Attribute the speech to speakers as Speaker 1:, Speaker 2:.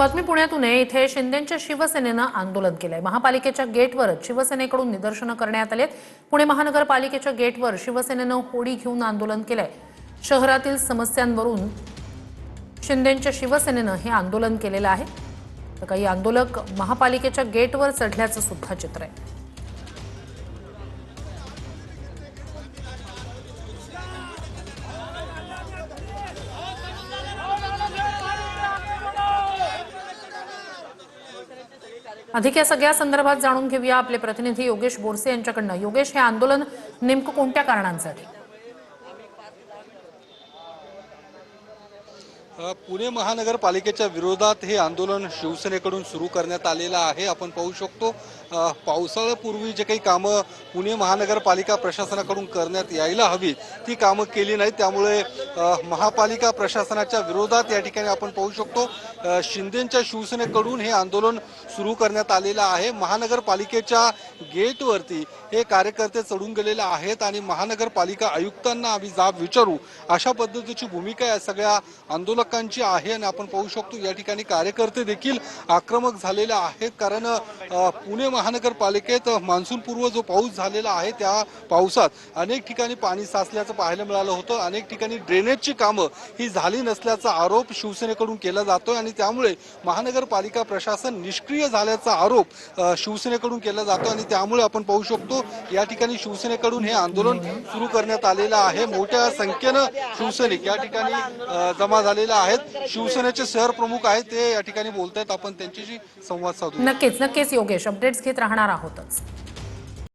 Speaker 1: बातमी पुण्यातून आहे। इथे शिंदेंच्या शिवसेनेनं आंदोलन केलंय। महापालिकेच्या गेटवरच शिवसेनेकडून निदर्शनं करण्यात आलेत। पुणे महानगरपालिकेच्या गेटवर शिवसेनेनं होडी घेऊन आंदोलन केलंय। शहरातील समस्यांवरून शिंदेंच्या शिवसेनेनं हे आंदोलन केलेलं आहे। तर काही आंदोलक महापालिकेच्या गेटवर चढल्याचं सुद्धा चित्र आहे। अधिक या सगळ्या संदर्भात जाणून घेऊया आपले प्रतिनिधी योगेश बोरसे यांच्याकडनं। योगेश, हे आंदोलन नेमकं कोणत्या कारणांसाठी?
Speaker 2: पुणे महानगरपालिकेच्या विरोधात हे आंदोलन शिवसेनेकडून सुरू करण्यात आलेलं आहे। आपण पाहू शकतो पावसाळ्यापूर्वी जे काही कामं पुणे महानगरपालिका प्रशासनाकडून करण्यात यायला हवी ती कामं केली नाहीत, त्यामुळे महापालिका प्रशासनाच्या विरोधात या ठिकाणी आपण पाहू शकतो शिंदेंच्या शिवसेनेकडून हे आंदोलन सुरू करण्यात आलेलं आहे। महानगरपालिकेच्या गेटवरती हे कार्यकर्ते चढून गेलेले आहेत आणि महानगरपालिका आयुक्तांना आम्ही जाब विचारू अशा पद्धतीची भूमिका या सगळ्या आंदोलकांची आहे। आणि आपण पाहू शकतो या ठिकाणी कार्यकर्ते देखील आक्रमक झालेले आहेत, कारण पुणे महानगरपालिकेत मान्सूनपूर्व जो पाऊस झालेला आहे त्या पावसात अनेक ठिकाणी पाणी साचल्याचं पाहायला मिळालं होतं। अनेक ठिकाणी ड्रेनेजची कामं ही झाली नसल्याचा आरोप शिवसेनेकडून केला जातोय आणि त्यामुळे महानगरपालिका प्रशासन निष्क्रिय झाल्याचा आरोप शिवसेनेकडून केला जातो। आणि त्यामुळे आपण पाहू शकतो या ठिकाणी शिवसेनेकडून हे आंदोलन सुरू करण्यात आलेलं आहे। मोठ्या संख्येनं शिवसैनिक या ठिकाणी जमा झालेले आहेत। शिवसेनेचे शहर प्रमुख आहेत, ते या ठिकाणी बोलतायत। आपण त्यांच्याशी संवाद साधू।
Speaker 1: नक्कीच योगेश, अपडेट्स घेत राहणार आहोतच।